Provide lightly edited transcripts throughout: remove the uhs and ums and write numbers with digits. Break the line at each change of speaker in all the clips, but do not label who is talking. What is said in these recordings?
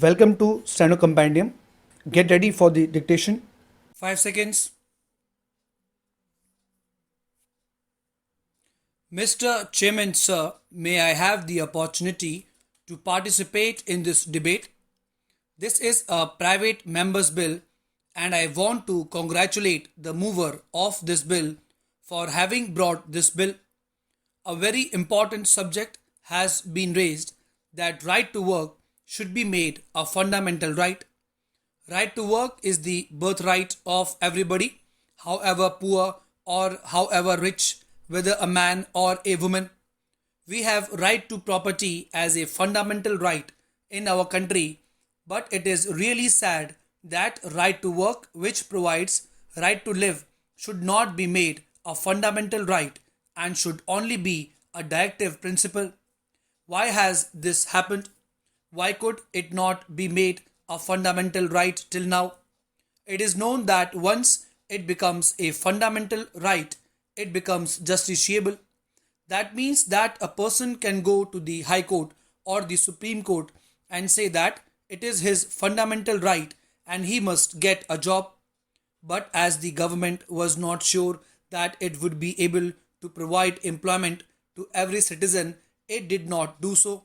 Welcome to Steno Compendium. Get ready for the dictation. 5 seconds. Mr. Chairman, sir, may I have the opportunity to participate in this debate? This is a private member's bill, and I want to congratulate the mover of this bill for having brought this bill. A very important subject has been raised that right to work should be made a fundamental right. Right to work is the birthright of everybody, however poor or however rich, whether a man or a woman. We have right to property as a fundamental right in our country, but it is really sad that right to work, which provides right to live, should not be made a fundamental right and should only be a directive principle. Why has this happened? Why could it not be made a fundamental right till now? It is known that once it becomes a fundamental right, it becomes justiciable. That means that a person can go to the High Court or the Supreme Court and say that it is his fundamental right and he must get a job. But as the government was not sure that it would be able to provide employment to every citizen, it did not do so.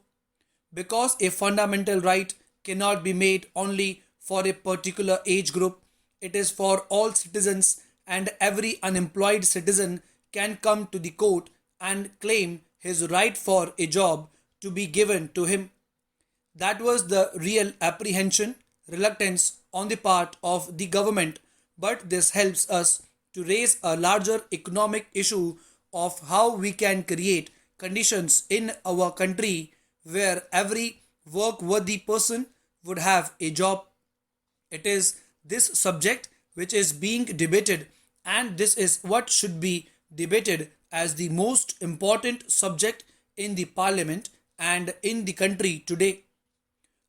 Because a fundamental right cannot be made only for a particular age group, it is for all citizens, and every unemployed citizen can come to the court and claim his right for a job to be given to him. That was the real apprehension, reluctance on the part of the government, but this helps us to raise a larger economic issue of how we can create conditions in our country where every work worthy person would have a job. It is this subject which is being debated, and this is what should be debated as the most important subject in the parliament and in the country today.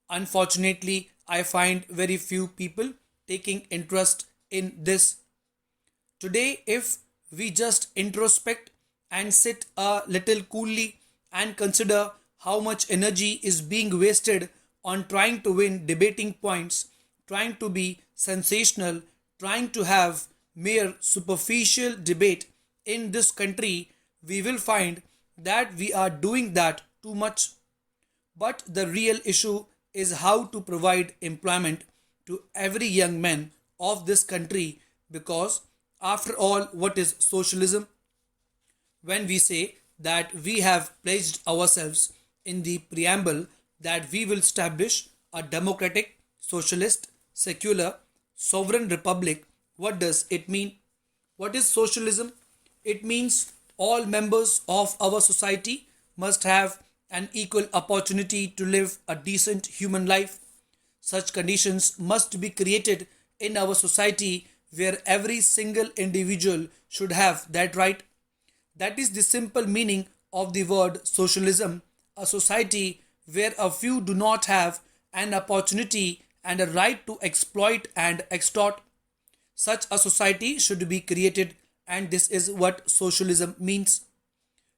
Unfortunately, I find very few people taking interest in this. Today, if we just introspect and sit a little coolly and consider how much energy is being wasted on trying to win debating points, trying to be sensational, trying to have mere superficial debate in this country, we will find that we are doing that too much. But the real issue is how to provide employment to every young man of this country, because after all, what is socialism? When we say that we have pledged ourselves in the preamble that we will establish a democratic, socialist, secular, sovereign republic, what does it mean? What is socialism? It means all members of our society must have an equal opportunity to live a decent human life. Such conditions must be created in our society where every single individual should have that right. That is the simple meaning of the word socialism, a society where a few do not have an opportunity and a right to exploit and extort. Such a society should be created, and this is what socialism means.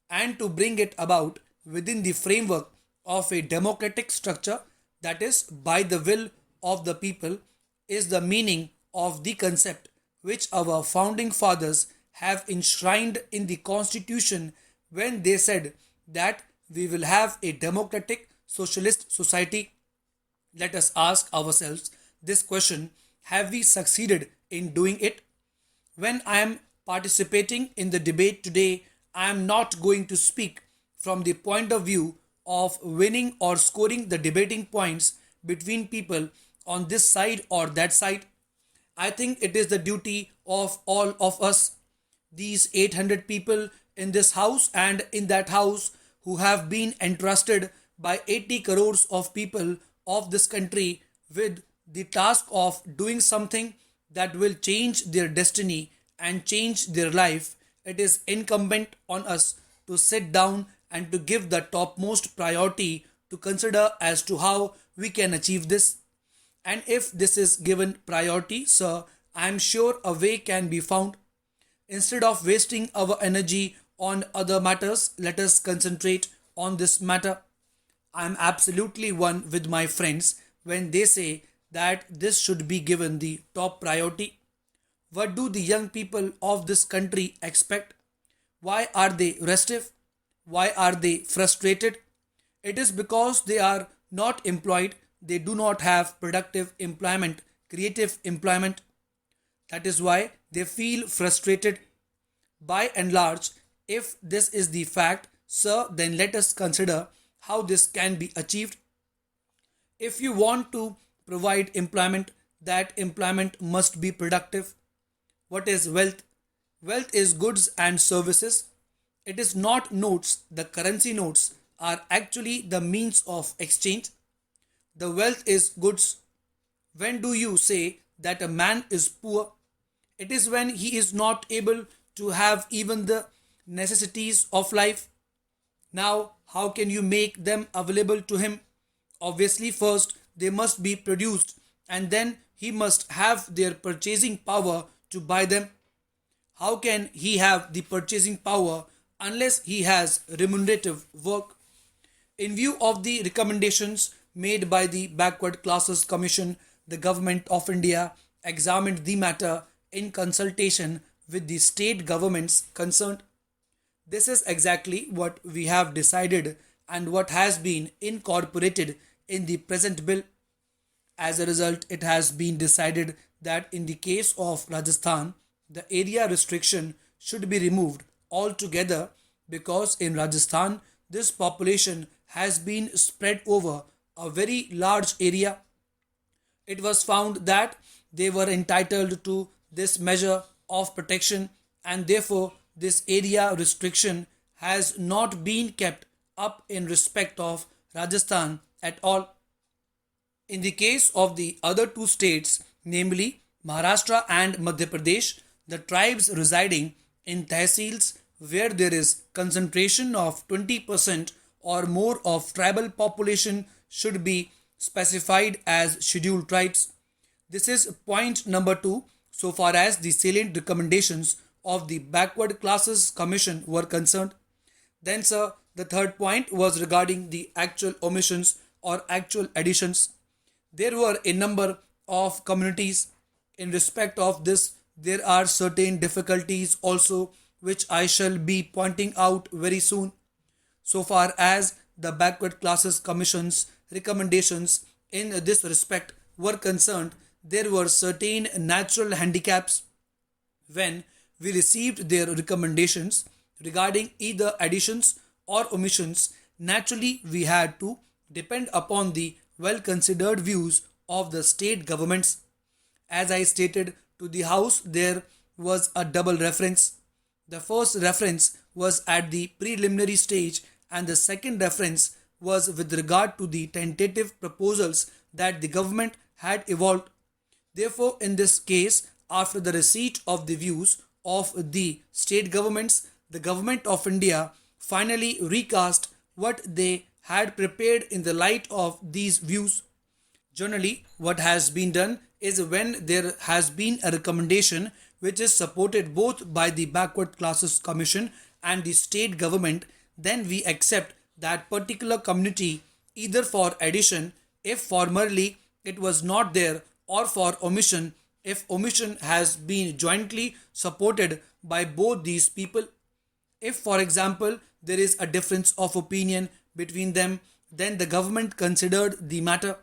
And to bring it about within the framework of a democratic structure, that is, by the will of the people, is the meaning of the concept which our founding fathers have enshrined in the constitution when they said that we will have a democratic socialist society. Let us ask ourselves this question: have we succeeded in doing it? When I am participating in the debate today, I am not going to speak from the point of view of winning or scoring the debating points between people on this side or that side. I think it is the duty of all of us, these 800 people in this house and in that house, who have been entrusted by 80 crores of people of this country with the task of doing something that will change their destiny and change their life. It is incumbent on us to sit down and to give the topmost priority to consider as to how we can achieve this. And if this is given priority, sir, I am sure a way can be found. Instead of wasting our energy on other matters, let us concentrate on this matter. I am absolutely one with my friends when they say that this should be given the top priority? What do the young people of this country expect? Why are they restive? Why are they frustrated? It is because they are not employed, they do not have productive employment, creative employment. That is why they feel frustrated. By and large, if this is the fact, sir, then let us consider how this can be achieved. If you want to provide employment, that employment must be productive. What is wealth? Wealth is goods and services. It is not notes. The currency notes are actually the means of exchange. The wealth is goods. When do you say that a man is poor? It is when he is not able to have even the necessities of life. Now, how can you make them available to him? Obviously, first they must be produced and then he must have their purchasing power to buy them. How can he have the purchasing power unless he has remunerative work? In view of the recommendations made by the Backward Classes Commission, the Government of India examined the matter in consultation with the state governments concerned. This is exactly what we have decided and what has been incorporated in the present bill. As a result, it has been decided that in the case of Rajasthan, the area restriction should be removed altogether because in Rajasthan, this population has been spread over a very large area. It was found that they were entitled to this measure of protection and therefore this area restriction has not been kept up in respect of Rajasthan at all. In the case of the other two states, namely Maharashtra and Madhya Pradesh, the tribes residing in tehsils where there is concentration of 20% or more of tribal population should be specified as scheduled tribes. This is point number 2 so far as the salient recommendations of the Backward Classes Commission were concerned. Then, sir, the third point was regarding the actual omissions or actual additions. There were a number of communities. In respect of this, there are certain difficulties also which I shall be pointing out very soon. So far as the Backward Classes Commission's recommendations in this respect were concerned, there were certain natural handicaps. When we received their recommendations regarding either additions or omissions, naturally we had to depend upon the well considered views of the state governments. As I stated to the House, there was a double reference. The first reference was at the preliminary stage, and the second reference was with regard to the tentative proposals that the government had evolved. Therefore, in this case, after the receipt of the views of the state governments, the Government of India finally recast what they had prepared in the light of these views. Generally, what has been done is when there has been a recommendation which is supported both by the Backward Classes Commission and the state government, then we accept that particular community either for addition if formerly it was not there, or for omission if omission has been jointly supported by both these people. If, for example, there is a difference of opinion between them, then the government considered the matter.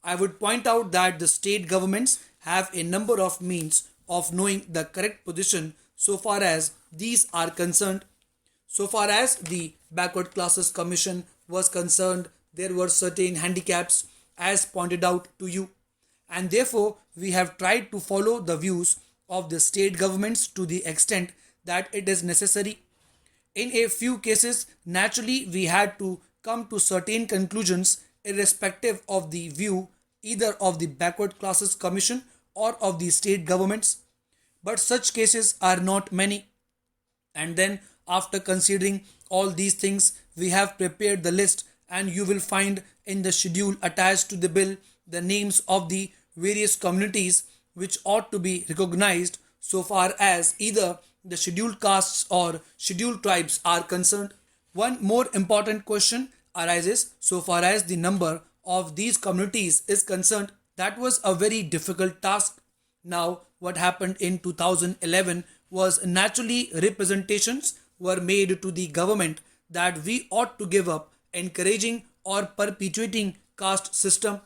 I would point out that the state governments have a number of means of knowing the correct position so far as these are concerned. So far as the Backward Classes Commission was concerned, there were certain handicaps as pointed out to you, and therefore we have tried to follow the views of the state governments to the extent that it is necessary. In a few cases, naturally, we had to come to certain conclusions irrespective of the view either of the Backward Classes Commission or of the state governments. But such cases are not many. And then, after considering all these things, we have prepared the list, and you will find in the schedule attached to the bill the names of the various communities which ought to be recognized so far as either the scheduled castes or scheduled tribes are concerned. One more important question arises so far as the number of these communities is concerned, that was a very difficult task. Now, what happened in 2011 was naturally representations were made to the government that we ought to give up encouraging or perpetuating caste system